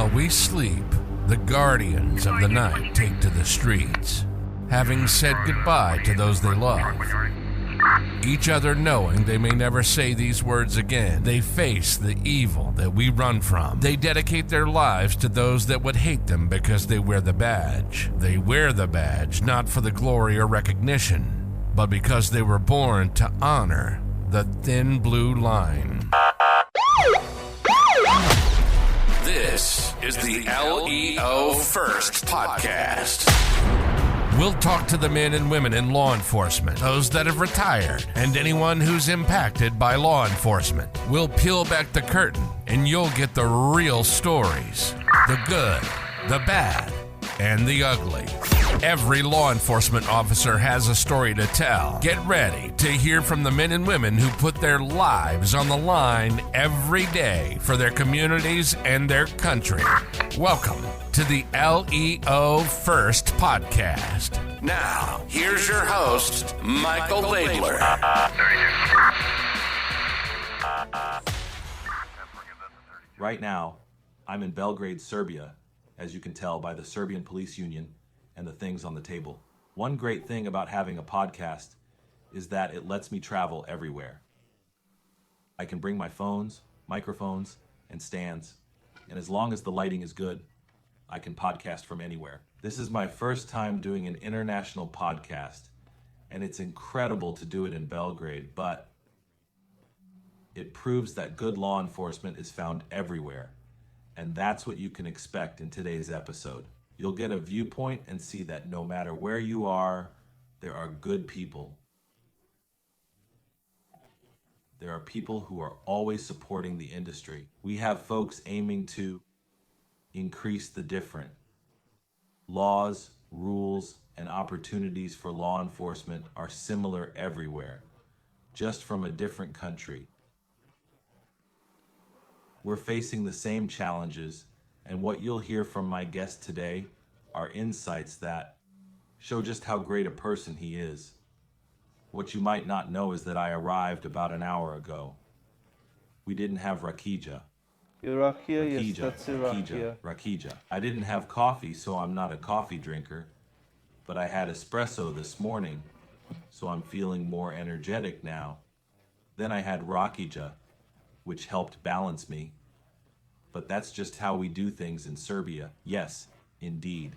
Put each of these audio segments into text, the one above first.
While we sleep, the guardians of the night take to the streets, having said goodbye to those they love. Each other knowing they may never say these words again, they face the evil that we run from. They dedicate their lives to those that would hate them because they wear the badge. They wear the badge not for the glory or recognition, but because they were born to honor the thin blue line. This is the LEO First Podcast. We'll talk to the men and women in law enforcement, those that have retired, and anyone who's impacted by law enforcement. We'll peel back the curtain, and you'll get the real stories. The good, the bad, and the ugly. Every law enforcement officer has a story to tell. Get ready to hear from the men and women who put their lives on the line every day for their communities and their country. Welcome to the LEO First Podcast. Now, here's your host, Michael Laidler. Right now, I'm in Belgrade, Serbia, as you can tell by the Serbian Police Union and the things on the table. One great thing about having a podcast is that it lets me travel everywhere. I can bring my phones, microphones, and stands, and as long as the lighting is good, I can podcast from anywhere. This is my first time doing an international podcast, and it's incredible to do it in Belgrade, but it proves that good law enforcement is found everywhere, and that's what you can expect in today's episode. You'll get a viewpoint and see that no matter where you are, there are good people. There are people who are always supporting the industry. We have folks aiming to increase the different. Laws, rules, and opportunities for law enforcement are similar everywhere, just from a different country. We're facing the same challenges, and what you'll hear from my guest today are insights that show just how great a person he is. What you might not know is that I arrived about an hour ago. We didn't have rakija. Rakija. I didn't have coffee, so I'm not a coffee drinker, but I had espresso this morning, so I'm feeling more energetic now. Then I had rakija, which helped balance me. But that's just how we do things in Serbia. Yes, indeed.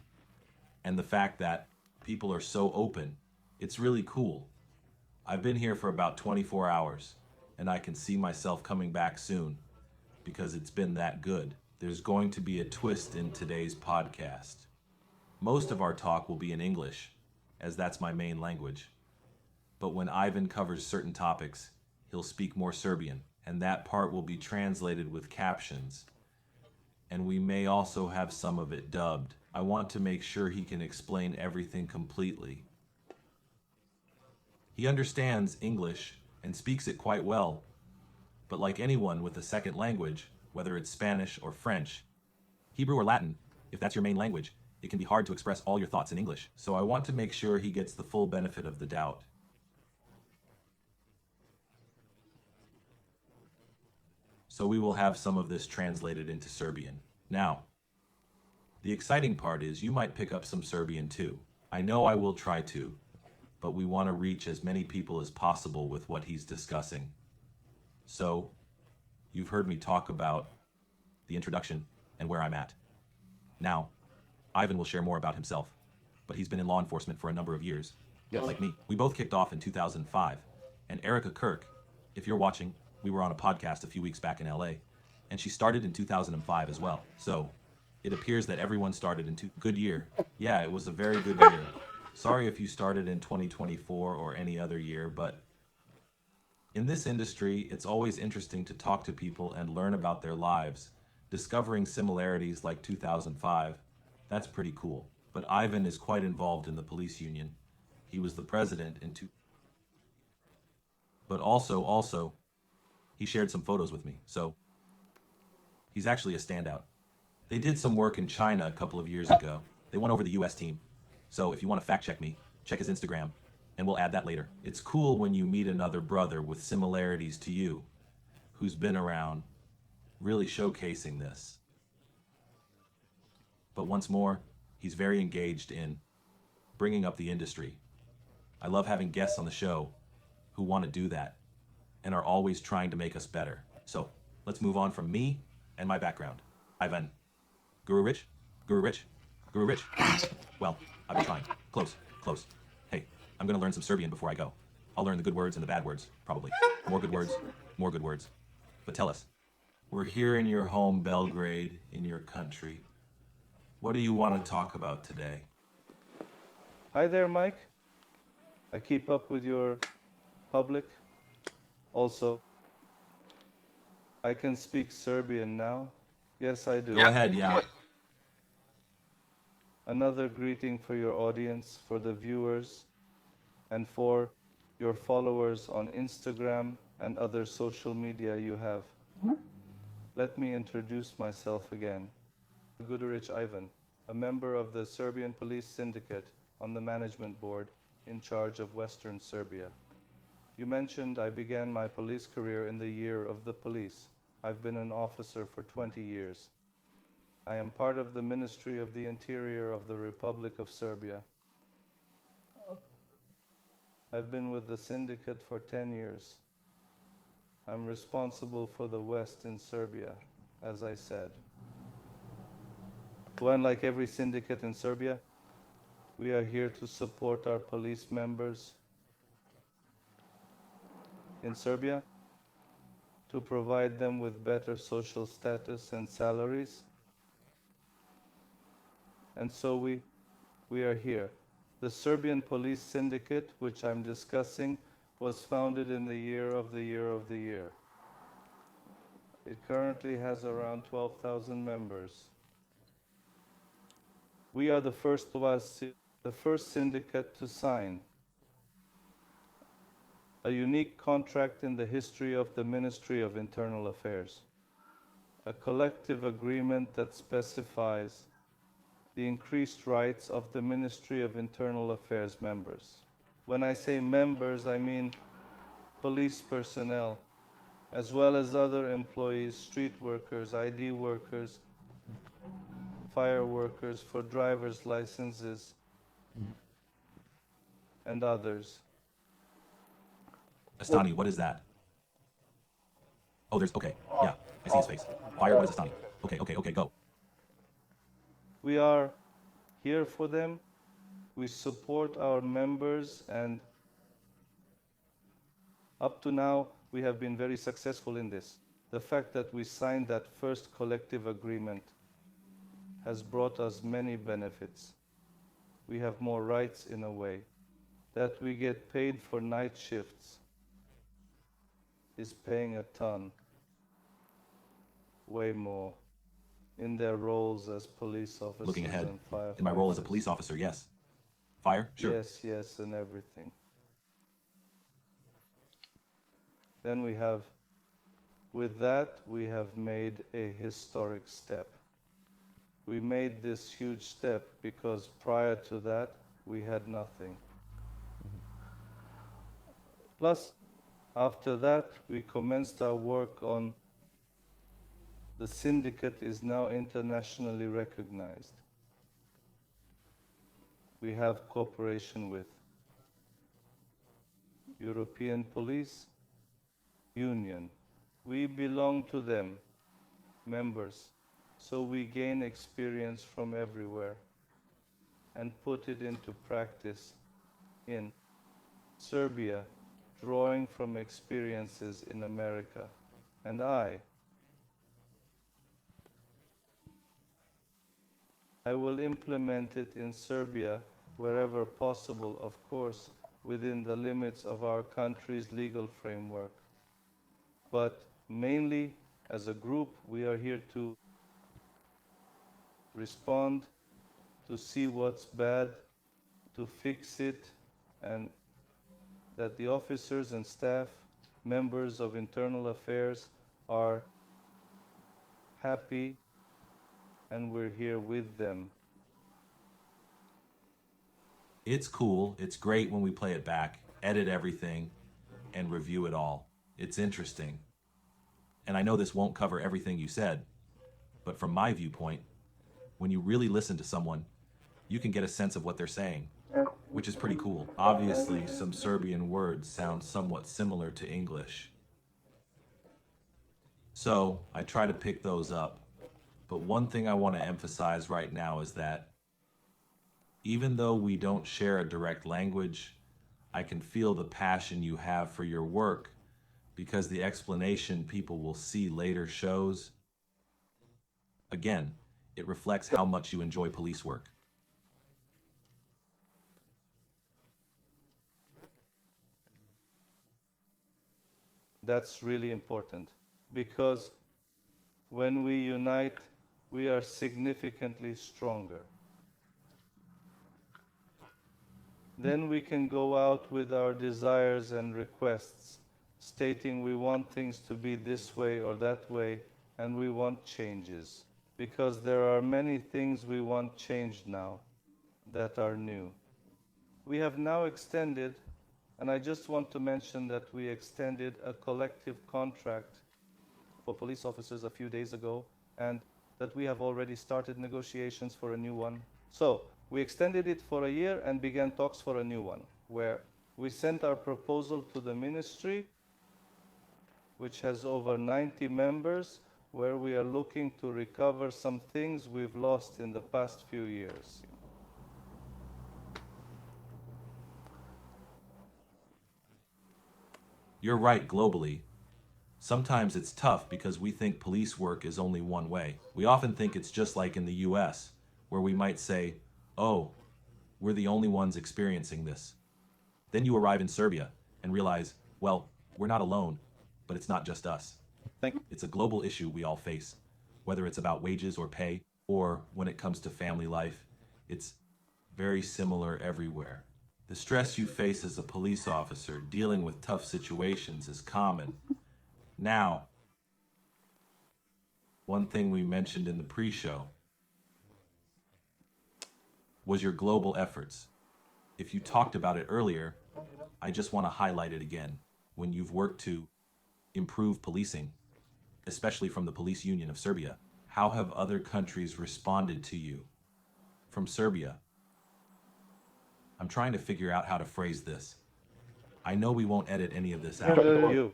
And the fact that people are so open, it's really cool. I've been here for about 24 hours, and I can see myself coming back soon because it's been that good. There's going to be a twist in today's podcast. Most of our talk will be in English, as that's my main language. But when Ivan covers certain topics, he'll speak more Serbian, and that part will be translated with captions. And we may also have some of it dubbed. I want to make sure he can explain everything completely. He understands English and speaks it quite well, but like anyone with a second language, whether it's Spanish or French, Hebrew or Latin, if that's your main language, it can be hard to express all your thoughts in English. So I want to make sure he gets the full benefit of the doubt. So we will have some of this translated into Serbian. Now, the exciting part is you might pick up some Serbian too. I know I will try to, but we want to reach as many people as possible with what he's discussing. So, you've heard me talk about the introduction and where I'm at. Now, Ivan will share more about himself, but he's been in law enforcement for a number of years, like me. We both kicked off in 2005, and Erica Kirk, if you're watching, we were on a podcast a few weeks back in LA, and she started in 2005 as well. So, it appears that everyone started in good year. Yeah, it was a very good year. Sorry if you started in 2024 or any other year, but in this industry, it's always interesting to talk to people and learn about their lives. Discovering similarities like 2005, that's pretty cool. But Ivan is quite involved in the police union. He was the president in But also, he shared some photos with me, so he's actually a standout. They did some work in China a couple of years ago. They won over the US team. So if you want to fact check me, check his Instagram, and we'll add that later. It's cool when you meet another brother with similarities to you, who's been around, really showcasing this. But once more, he's very engaged in bringing up the industry. I love having guests on the show who want to do that and are always trying to make us better. So let's move on from me and my background. Ivan. Guduric? Guduric? Guduric? Well, I've been trying. Close, close. Hey, I'm going to learn some Serbian before I go. I'll learn the good words and the bad words, probably. More good words, more good words. But tell us, we're here in your home, Belgrade, in your country. What do you want to talk about today? Hi there, Mike. I keep up with your public. Also, I can speak Serbian now. Yes, I do. Go ahead, yeah. Another greeting for your audience, for the viewers, and for your followers on Instagram and other social media you have. Let me introduce myself again. Guduric Ivan, a member of the Serbian Police Syndicate on the management board in charge of Western Serbia. You mentioned I began my police career in the year of the police. I've been an officer for 20 years. I am part of the Ministry of the Interior of the Republic of Serbia. I've been with the syndicate for 10 years. I'm responsible for the West in Serbia, as I said. Well, like every syndicate in Serbia, we are here to support our police members in Serbia, to provide them with better social status and salaries. And so we are here. The Serbian Police Syndicate, which I'm discussing, was founded in the year of the year of the year. It currently has around 12,000 members. We are the first syndicate to sign a unique contract in the history of the Ministry of Internal Affairs, a collective agreement that specifies the increased rights of the Ministry of Internal Affairs members. When I say members, I mean police personnel, as well as other employees, street workers, ID workers, fire workers for driver's licenses, and others. Astani, what is that? Oh, okay. Yeah, I see his face. Fire, what is Astani? Okay, go. We are here for them. We support our members, and up to now, we have been very successful in this. The fact that we signed that first collective agreement has brought us many benefits. We have more rights in a way. That we get paid for night shifts is paying a ton, way more, in their roles as police officers. Looking ahead, and firefighters. in my role as a police officer, yes. Fire? Sure. Yes, and everything. Then with that, we have made a historic step. We made this huge step because prior to that, we had nothing. Plus, after that, we commenced our work on the syndicate is now internationally recognized. We have cooperation with European Police Union. We belong to them, members, so we gain experience from everywhere and put it into practice in Serbia, drawing from experiences in America. And I will implement it in Serbia wherever possible, of course, within the limits of our country's legal framework. But mainly, as a group, we are here to respond, to see what's bad, to fix it, and that the officers and staff, members of internal affairs, are happy, and we're here with them. It's cool. It's great when we play it back, edit everything, and review it all. It's interesting. And I know this won't cover everything you said, but from my viewpoint, When you really listen to someone, you can get a sense of what they're saying, which is pretty cool. Obviously, some Serbian words sound somewhat similar to English. So, I try to pick those up. But one thing I want to emphasize right now is that even though we don't share a direct language, I can feel the passion you have for your work because the explanation people will see later shows, again, it reflects how much you enjoy police work. That's really important because when we unite, we are significantly stronger. Then we can go out with our desires and requests, stating we want things to be this way or that way, and we want changes. Because there are many things we want changed now that are new. We have now extended, and I just want to mention that we extended a collective contract for police officers a few days ago, and that we have already started negotiations for a new one. So, we extended it for a year and began talks for a new one, where we sent our proposal to the ministry, which has over 90 members, where we are looking to recover some things we've lost in the past few years. You're right globally. Sometimes it's tough because we think police work is only one way. We often think it's just like in the US, where we might say, oh, we're the only ones experiencing this. Then you arrive in Serbia and realize, well, we're not alone, but it's not just us. It's a global issue we all face, whether it's about wages or pay, or when it comes to family life, it's very similar everywhere. The stress you face as a police officer dealing with tough situations is common. Now, one thing we mentioned in the pre-show was your global efforts. If you talked about it earlier, I just want to highlight it again. When you've worked to improve policing, especially from the Police Union of Serbia, how have other countries responded to you? From Serbia, I'm trying to figure out how to phrase this. I know we won't edit any of this out. You.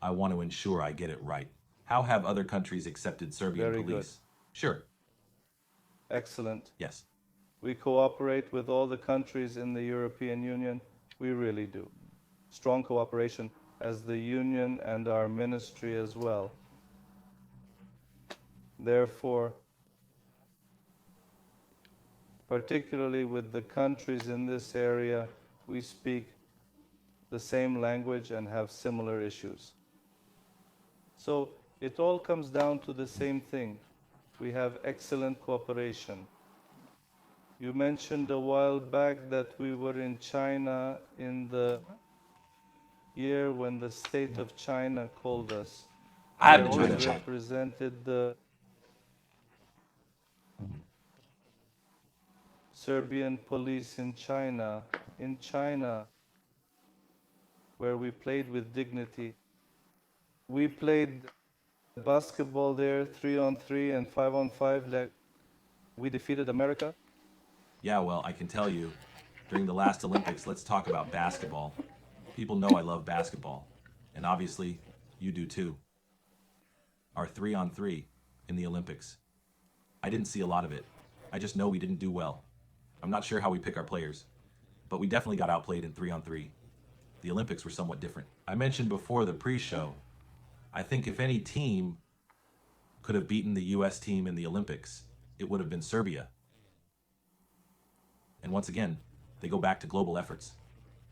I want to ensure I get it right. How have other countries accepted Serbian Very police? Sure. Excellent. Yes. We cooperate with all the countries in the European Union. We really do. Strong cooperation as the Union and our ministry as well. Therefore, particularly with the countries in this area, we speak the same language and have similar issues. So it all comes down to the same thing. We have excellent cooperation. You mentioned a while back that we were in China in the year when the state of China called us. I Where haven't we been to China. represented the Serbian police in China, where we played with dignity. We played basketball there, 3-on-3 and 5-on-5. Like we defeated America. Yeah, well, I can tell you, during the last Olympics, let's talk about basketball. People know I love basketball, and obviously, you do too. Our 3-on-3 in the Olympics. I didn't see a lot of it. I just know we didn't do well. I'm not sure how we pick our players, but we definitely got outplayed in 3-on-3. The Olympics were somewhat different. I mentioned before the pre-show, I think if any team could have beaten the US team in the Olympics, it would have been Serbia. And once again, they go back to global efforts.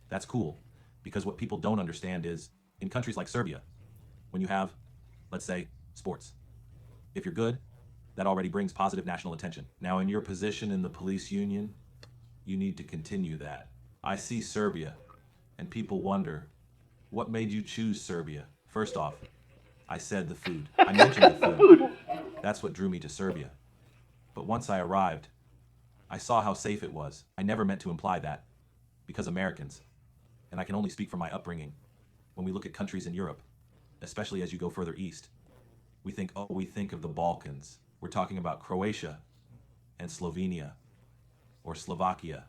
That's cool, because what people don't understand is, in countries like Serbia, when you have, let's say, sports, if you're good, that already brings positive national attention. Now, in your position in the police union, you need to continue that. I see Serbia, and people wonder, what made you choose Serbia? First off, I said the food. I mentioned the food. That's what drew me to Serbia. But once I arrived, I saw how safe it was. I never meant to imply that, because Americans, and I can only speak from my upbringing, when we look at countries in Europe, especially as you go further east, we think of the Balkans. We're talking about Croatia and Slovenia or Slovakia.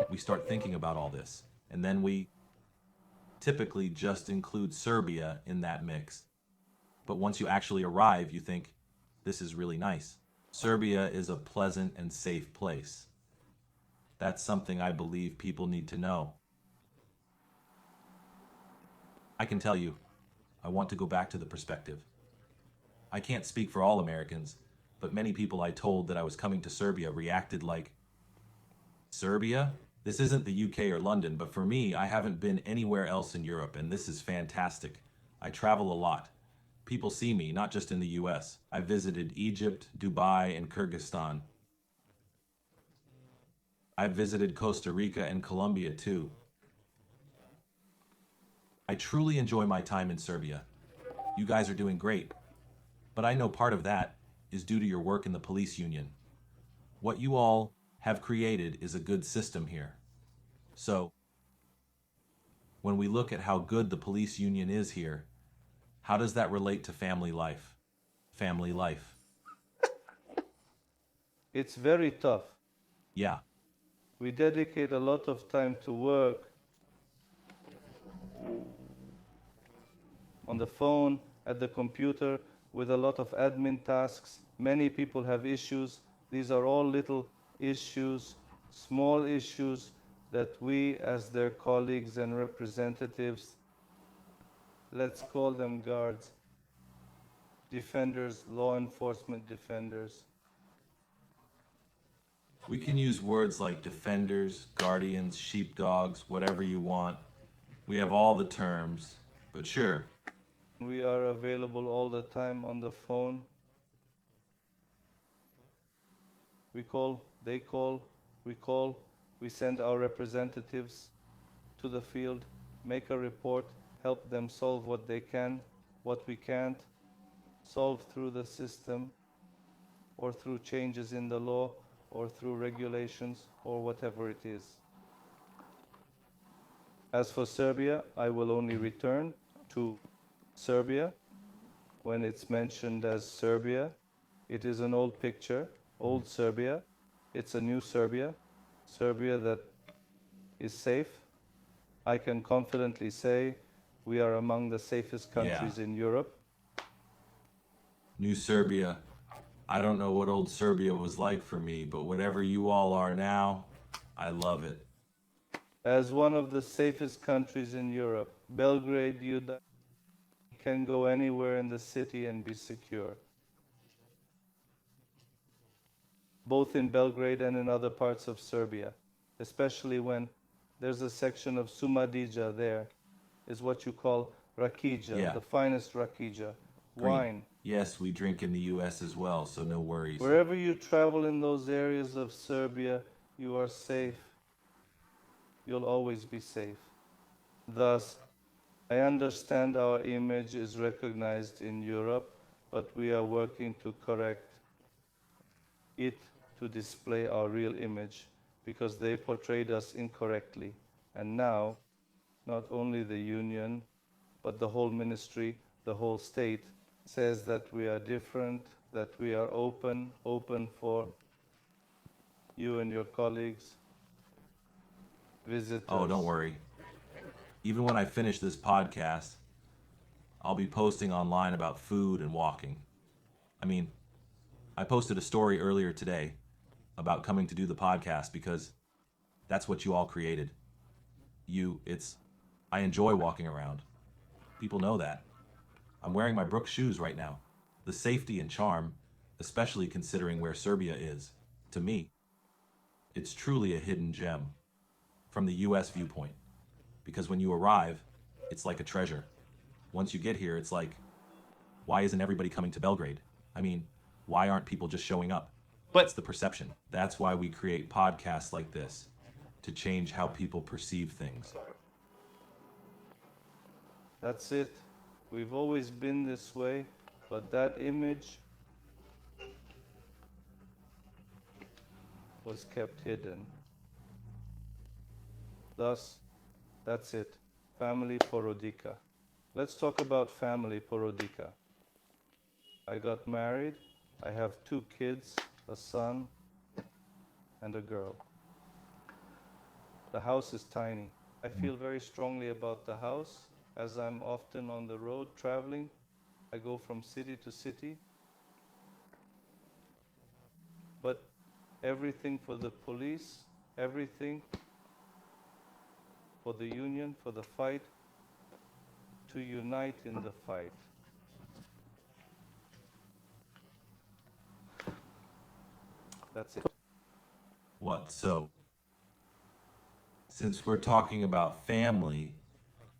We start thinking about all this, and then we typically just include Serbia in that mix. But once you actually arrive, you think, this is really nice. Serbia is a pleasant and safe place. That's something I believe people need to know. I can tell you, I want to go back to the perspective. I can't speak for all Americans, but many people I told that I was coming to Serbia reacted like, Serbia? This isn't the UK or London, but for me, I haven't been anywhere else in Europe, and this is fantastic. I travel a lot. People see me, not just in the US. I visited Egypt, Dubai, and Kyrgyzstan. I've visited Costa Rica and Colombia too. I truly enjoy my time in Serbia. You guys are doing great. But I know part of that is due to your work in the police union. What you all have created is a good system here. So, when we look at how good the police union is here, how does that relate to family life? Family life. It's very tough. Yeah. We dedicate a lot of time to work on the phone, at the computer, with a lot of admin tasks. Many people have issues. These are all little issues, small issues that we, as their colleagues and representatives, let's call them guards, defenders, law enforcement defenders. We can use words like defenders, guardians, sheepdogs, whatever you want. We have all the terms, but sure. We are available all the time on the phone. We call, they call, we call, we send our representatives to the field, make a report, help them solve what they can, what we can't, solve through the system, or through changes in the law, or through regulations, or whatever it is. As for Serbia, I will only return to Serbia when it's mentioned as Serbia. It is an old picture, old Serbia. It's a new Serbia, Serbia that is safe. I can confidently say we are among the safest countries in Europe. New Serbia. I don't know what old Serbia was like for me, but whatever you all are now, I love it. As one of the safest countries in Europe, Belgrade, you can go anywhere in the city and be secure. Both in Belgrade and in other parts of Serbia, especially when there's a section of Sumadija there, is what you call rakija, the finest rakija, wine. Yes, we drink in the US as well, so no worries. Wherever you travel in those areas of Serbia, you are safe. You'll always be safe. Thus, I understand our image is recognized in Europe, but we are working to correct it to display our real image because they portrayed us incorrectly. And now, not only the union, but the whole ministry, the whole state, says that we are different, that we are open for you and your colleagues, visitors. Oh, don't worry. Even when I finish this podcast, I'll be posting online about food and walking. I mean, I posted a story earlier today about coming to do the podcast because that's what you all created. I enjoy walking around. People know that. I'm wearing my Brooks shoes right now. The safety and charm, especially considering where Serbia is, to me, it's truly a hidden gem from the US viewpoint. Because when you arrive, it's like a treasure. Once you get here, it's like, why isn't everybody coming to Belgrade? I mean, why aren't people just showing up? But it's the perception. That's why we create podcasts like this, to change how people perceive things. That's it. We've always been this way, but that image was kept hidden. Thus, that's it. Family Porodica. Let's talk about family Porodica. I got married. I have 2 kids, a son and a girl. The house is tiny. I feel very strongly about the house as I'm often on the road traveling. I go from city to city. But everything for the police, everything for the union, for the fight, to unite in the fight. That's it. What? So, since we're talking about family,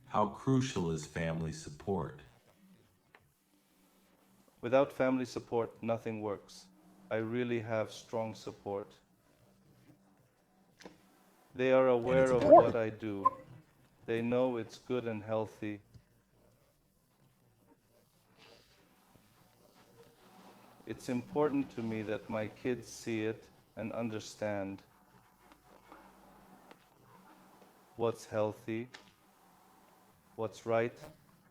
how crucial is family support? Without family support, nothing works. I really have strong support. They are aware of what I do. They know it's good and healthy. It's important to me that my kids see it and understand what's healthy, what's right,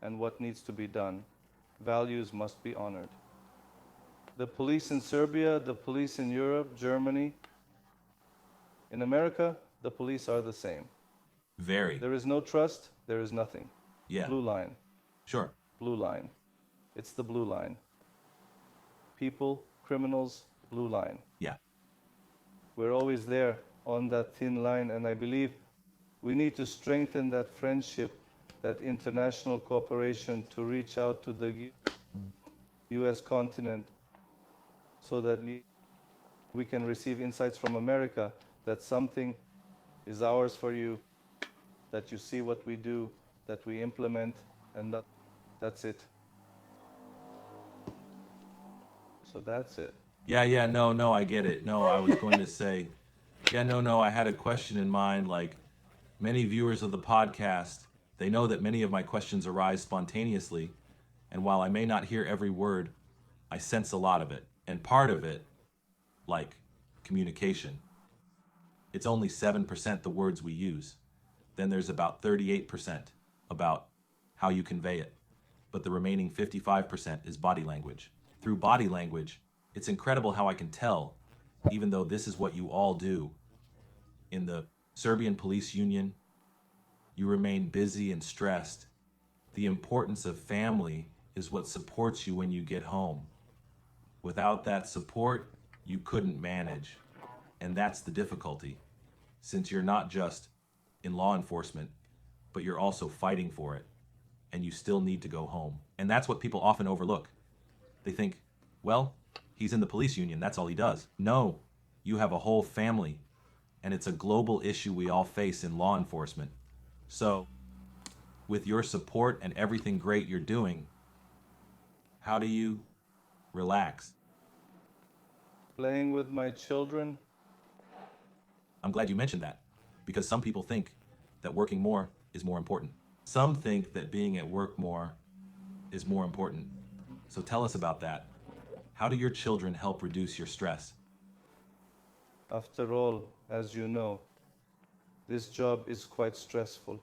and what needs to be done. Values must be honored. The police in Serbia, the police in Europe, Germany, in America, the police are the same. Very. There is no trust, there is nothing. Yeah. Blue line. Sure. Blue line. It's the blue line. People, criminals, blue line. Yeah. We're always there on that thin line, and I believe we need to strengthen that friendship, that international cooperation to reach out to the US continent so that we can receive insights from America that something is ours for you, that you see what we do, that we implement, and that's it. So that's it. Yeah, no, I get it. No, I was going to say, no, I had a question in mind. Like many viewers of the podcast, they know that many of my questions arise spontaneously. And while I may not hear every word, I sense a lot of it. And part of it, like communication, it's only 7% the words we use. Then there's about 38% about how you convey it. But the remaining 55% is body language. Through body language, it's incredible how I can tell, even though this is what you all do. In the Serbian Police Union, you remain busy and stressed. The importance of family is what supports you when you get home. Without that support, you couldn't manage. And that's the difficulty, since you're not just in law enforcement, but you're also fighting for it, and you still need to go home. And that's what people often overlook. They think, well, he's in the police union, that's all he does. No, you have a whole family, and it's a global issue we all face in law enforcement. So, with your support and everything great you're doing, how do you relax? Playing with my children. I'm glad you mentioned that, because some people think that working more is more important. Some think that being at work more is more important. So tell us about that. How do your children help reduce your stress? After all, as you know, this job is quite stressful,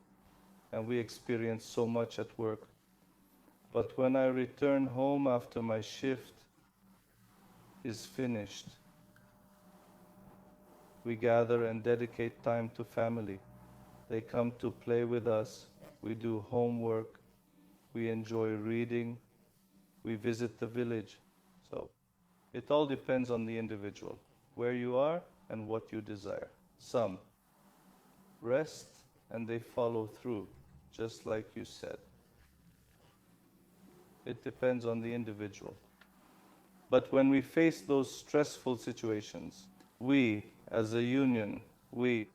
and we experience so much at work. But when I return home after my shift is finished, we gather and dedicate time to family. They come to play with us. We do homework. We enjoy reading. We visit the village. So it all depends on the individual, where you are and what you desire. Some rest and they follow through, just like you said. It depends on the individual. But when we face those stressful situations, we, as a union, we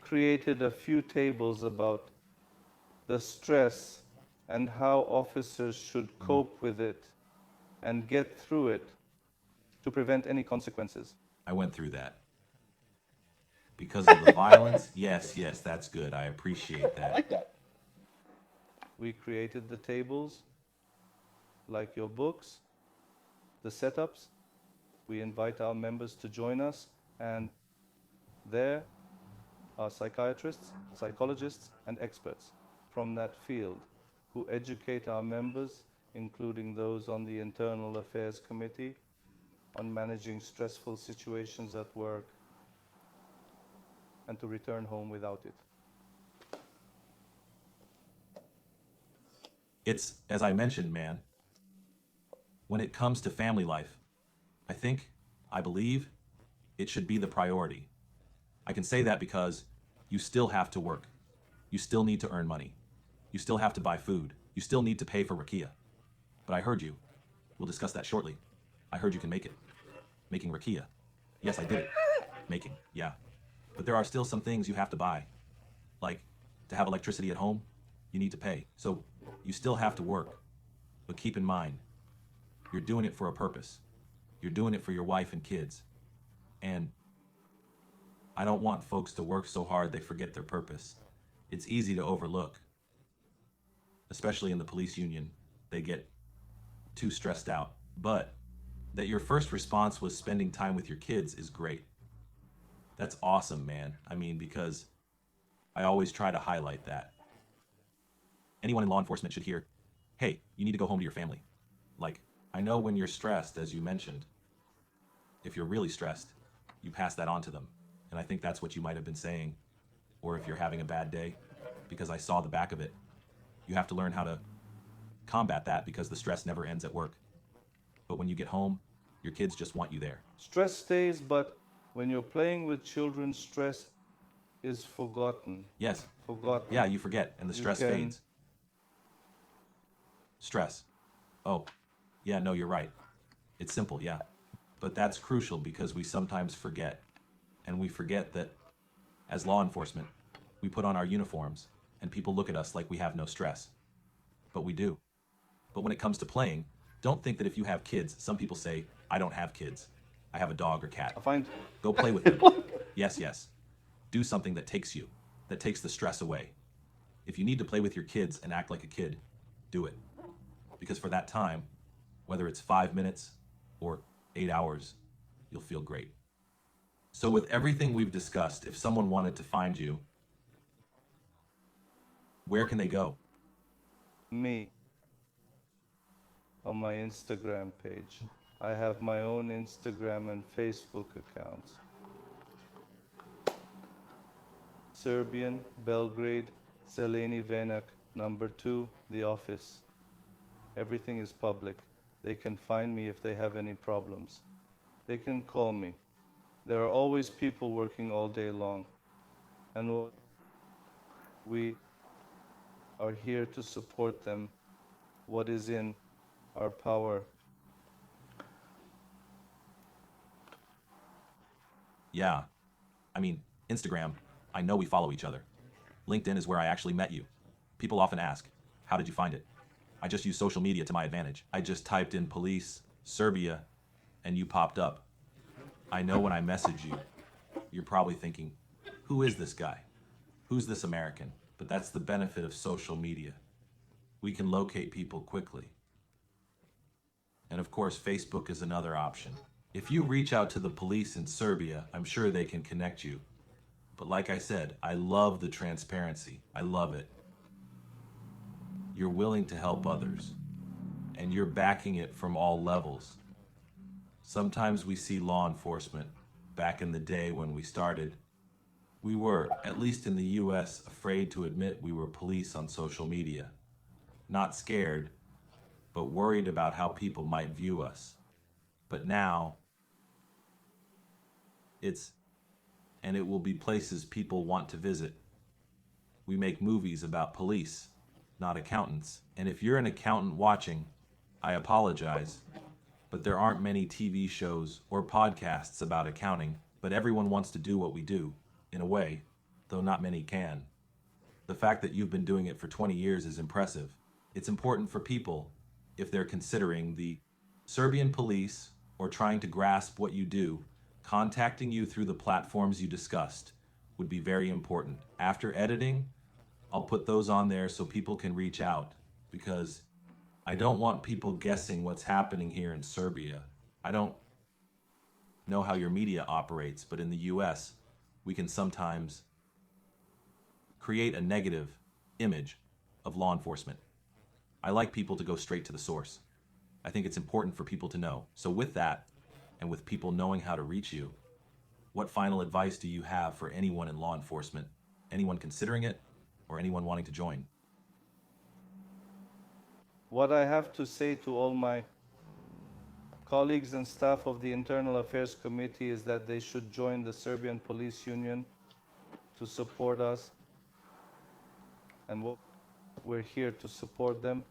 created a few tables about the stress and how officers should cope with it and get through it to prevent any consequences. I went through that. Because of the violence? Yes, that's good. I appreciate that. I like that. We created the tables, like your books, the setups. We invite our members to join us, and there are psychiatrists, psychologists, and experts from that field who educate our members, including those on the Internal Affairs Committee on managing stressful situations at work, and to return home without it. It's, as I mentioned, man, when it comes to family life, I believe it should be the priority. I can say that because you still have to work. You still need to earn money. You still have to buy food. You still need to pay for rakia. But I heard you. We'll discuss that shortly. I heard you can make it. Making rakia. Yes, I did it. Making, yeah. But there are still some things you have to buy. Like, to have electricity at home, you need to pay. So, you still have to work. But keep in mind, you're doing it for a purpose. You're doing it for your wife and kids. And I don't want folks to work so hard they forget their purpose. It's easy to overlook. Especially in the police union, they get too stressed out. But that your first response was spending time with your kids is great. That's awesome, man. I mean, because I always try to highlight that. Anyone in law enforcement should hear, hey, you need to go home to your family. Like, I know when you're stressed, as you mentioned, if you're really stressed, you pass that on to them. And I think that's what you might have been saying. Or if you're having a bad day, because I saw the back of it. You have to learn how to combat that because the stress never ends at work. But when you get home, your kids just want you there. Stress stays, but when you're playing with children, stress is forgotten. Yes. Forgotten. Yeah, you forget, and the stress fades. Stress. Oh, yeah, no, you're right. It's simple, yeah. But that's crucial because we sometimes forget. And we forget that as law enforcement, we put on our uniforms and people look at us like we have no stress. But we do. But when it comes to playing, don't think that if you have kids, some people say, I don't have kids. I have a dog or cat. Go play with them. Yes, yes. Do something that takes the stress away. If you need to play with your kids and act like a kid, do it. Because for that time, whether it's 5 minutes or 8 hours, you'll feel great. So with everything we've discussed, if someone wanted to find you, where can they go? Me. On my Instagram page. I have my own Instagram and Facebook accounts. Serbian, Belgrade, Zeleni Venak, number 2, the office. Everything is public. They can find me if they have any problems. They can call me. There are always people working all day long. And we are here to support them, what is in our power. Yeah. I mean, Instagram, I know we follow each other. LinkedIn is where I actually met you. People often ask, how did you find it? I just use social media to my advantage. I just typed in Police, Serbia, and you popped up. I know when I message you, you're probably thinking, who is this guy? Who's this American? But that's the benefit of social media. We can locate people quickly. And of course, Facebook is another option. If you reach out to the police in Serbia, I'm sure they can connect you. But like I said, I love the transparency. I love it. You're willing to help others, and you're backing it from all levels. Sometimes we see law enforcement, back in the day when we started, we were, at least in the US, afraid to admit we were police on social media. Not scared, but worried about how people might view us. But now, and it will be places people want to visit. We make movies about police, not accountants. And if you're an accountant watching, I apologize, but there aren't many TV shows or podcasts about accounting, but everyone wants to do what we do, in a way, though not many can. The fact that you've been doing it for 20 years is impressive. It's important for people, if they're considering the Serbian police or trying to grasp what you do, contacting you through the platforms you discussed would be very important. After editing, I'll put those on there so people can reach out, because I don't want people guessing what's happening here in Serbia. I don't know how your media operates, but in the US, we can sometimes create a negative image of law enforcement. I like people to go straight to the source. I think it's important for people to know. So with that, and with people knowing how to reach you, what final advice do you have for anyone in law enforcement, anyone considering it, or anyone wanting to join? What I have to say to all my colleagues and staff of the Internal Affairs Committee is that they should join the Serbian Police Union to support us, and we're here to support them,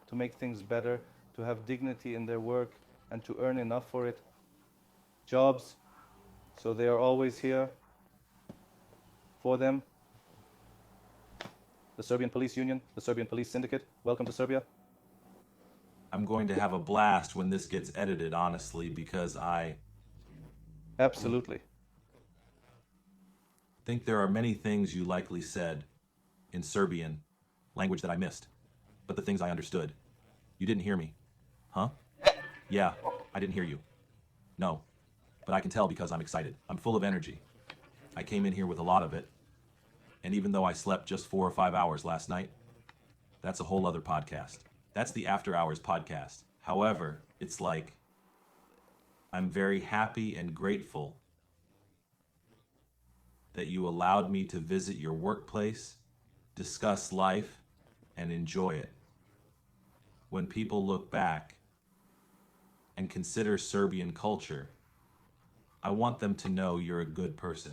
to make things better, to have dignity in their work, and to earn enough for it. Jobs, so they are always here for them. The Serbian Police Union, the Serbian Police Syndicate, welcome to Serbia. I'm going to have a blast when this gets edited, honestly, because I Absolutely. think there are many things you likely said in Serbian, language that I missed, but the things I understood. You didn't hear me. Huh? Yeah, I didn't hear you. No, but I can tell because I'm excited. I'm full of energy. I came in here with a lot of it, and even though I slept just 4 or 5 hours last night, that's a whole other podcast. That's the After Hours podcast. However, it's like I'm very happy and grateful that you allowed me to visit your workplace, discuss life, and enjoy it. When people look back and consider Serbian culture, I want them to know you're a good person.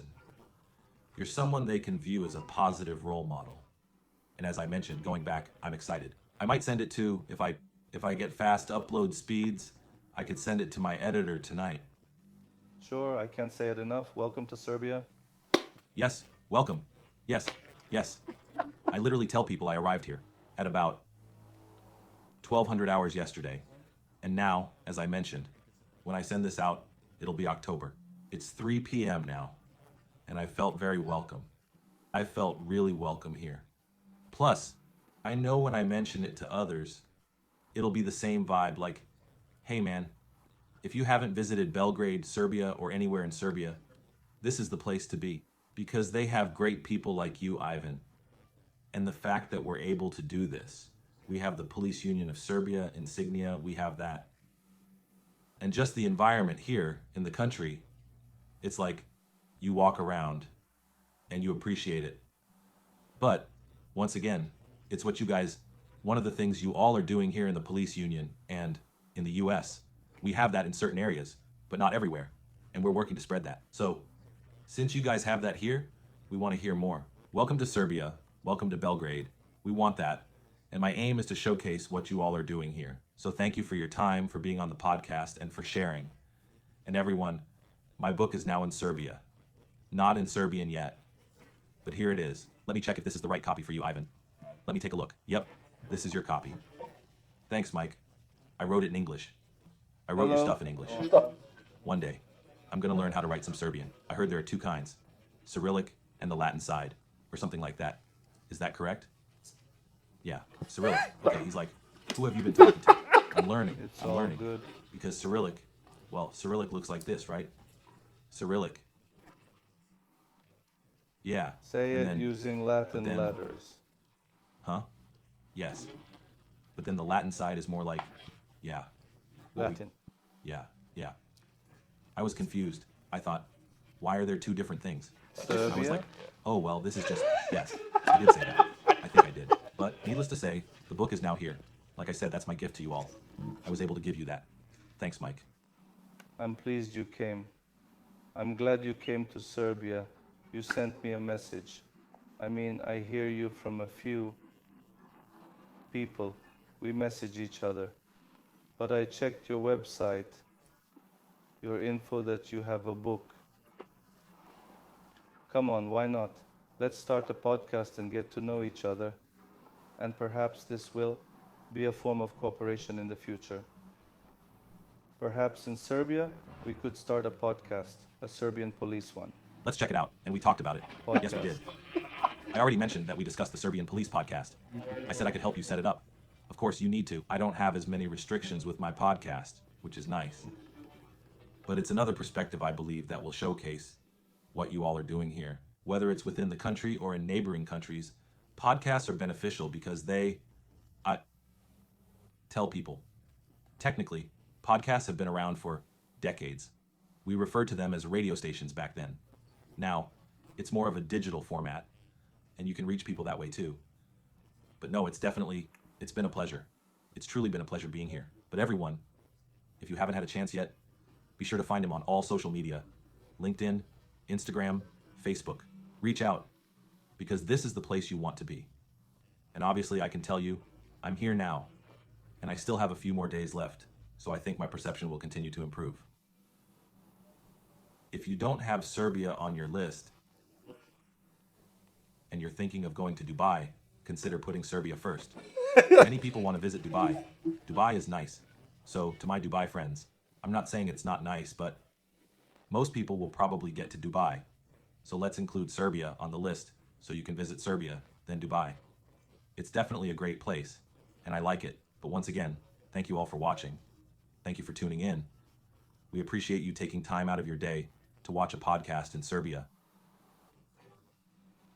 You're someone they can view as a positive role model. And as I mentioned, going back, I'm excited. I might send it to, if I get fast upload speeds, I could send it to my editor tonight. Sure, I can't say it enough. Welcome to Serbia. Yes, welcome. Yes, yes. I literally tell people I arrived here at about 1200 hours yesterday. And now, as I mentioned, when I send this out, it'll be October. It's 3 p.m. now, and I felt very welcome. I felt really welcome here. Plus, I know when I mention it to others, it'll be the same vibe like, hey man, if you haven't visited Belgrade, Serbia, or anywhere in Serbia, this is the place to be. Because they have great people like you, Ivan. And the fact that we're able to do this. We have the Police Union of Serbia, insignia, we have that. And just the environment here in the country, it's like you walk around and you appreciate it. But, once again, it's what you guys, one of the things you all are doing here in the police union and in the US. We have that in certain areas, but not everywhere. And we're working to spread that. So, since you guys have that here, we want to hear more. Welcome to Serbia. Welcome to Belgrade. We want that. And my aim is to showcase what you all are doing here. So thank you for your time, for being on the podcast, and for sharing. And everyone, my book is now in Serbia. Not in Serbian yet, but here it is. Let me check if this is the right copy for you, Ivan. Let me take a look. Yep, this is your copy. Thanks, Mike. I wrote it in English. I wrote your stuff in English. One day, I'm going to learn how to write some Serbian. I heard there are 2 kinds, Cyrillic and the Latin side, or something like that. Is that correct? Yeah, Cyrillic. Okay, he's like, who have you been talking to? I'm learning. It's I'm all learning. good. Because Cyrillic, well, Cyrillic looks like this, right? Cyrillic. Yeah. Say and it then- using Latin then- letters. Huh? Yes. But then the Latin side is more like, yeah. What we- Latin. Yeah. I was confused. I thought, why are there 2 different things? I was Serbia? like, oh, well, this is just, yes, I did say that. I think I did. But needless to say, the book is now here. Like I said, that's my gift to you all. I was able to give you that. Thanks, Mike. I'm pleased you came. I'm glad you came to Serbia. You sent me a message. I mean, I hear you from a few people. We message each other. But I checked your website, your info that you have a book. Come on, why not? Let's start a podcast and get to know each other. And perhaps this will be a form of cooperation in the future. Perhaps in Serbia, we could start a podcast, a Serbian police one. Let's check it out. And we talked about it. Yes, we did. I already mentioned that we discussed the Serbian police podcast. I said I could help you set it up. Of course, you need to. I don't have as many restrictions with my podcast, which is nice. But it's another perspective, I believe, that will showcase what you all are doing here. Whether it's within the country or in neighboring countries, podcasts are beneficial because they tell people. Technically, Podcasts have been around for decades. We referred to them as radio stations back then. Now, it's more of a digital format, and you can reach people that way too. But no, it's been a pleasure. It's truly been a pleasure being here. But everyone, if you haven't had a chance yet, be sure to find him on all social media, LinkedIn, Instagram, Facebook. Reach out, because this is the place you want to be. And obviously, I can tell you, I'm here now, and I still have a few more days left, so I think my perception will continue to improve. If you don't have Serbia on your list, and you're thinking of going to Dubai, consider putting Serbia first. Many people want to visit Dubai. Dubai is nice. So, to my Dubai friends, I'm not saying it's not nice, but most people will probably get to Dubai. So let's include Serbia on the list so you can visit Serbia, then Dubai. It's definitely a great place, and I like it. But once again, thank you all for watching. Thank you for tuning in. We appreciate you taking time out of your day to watch a podcast in Serbia.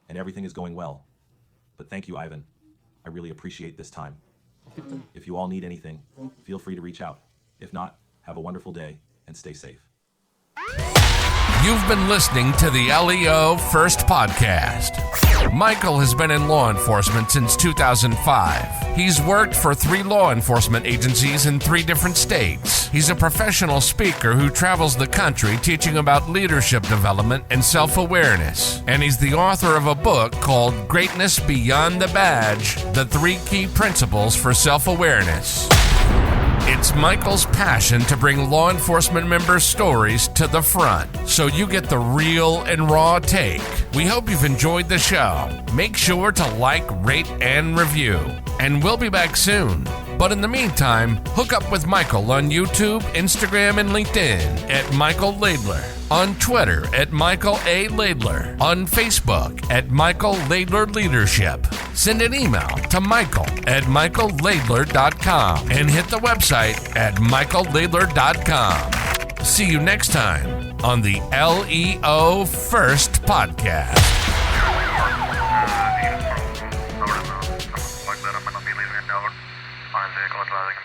And everything is going well. But thank you, Ivan. I really appreciate this time. If you all need anything, feel free to reach out. If not, have a wonderful day and stay safe. You've been listening to the LEO First Podcast. Michael has been in law enforcement since 2005. He's worked for 3 law enforcement agencies in 3 different states. He's a professional speaker who travels the country teaching about leadership development and self-awareness. And he's the author of a book called Greatness Beyond the Badge, The 3 Key Principles for Self-Awareness. It's Michael's passion to bring law enforcement members' stories to the front, so you get the real and raw take. We hope you've enjoyed the show. Make sure to like, rate, and review. And we'll be back soon. But in the meantime, hook up with Michael on YouTube, Instagram, and LinkedIn at Michael Laidler, on Twitter at Michael A. Laidler, on Facebook at Michael Laidler Leadership. Send an email to michael@michaellaidler.com and hit the website at michaellaidler.com. See you next time on the LEO First Podcast. Find vehicles, I think,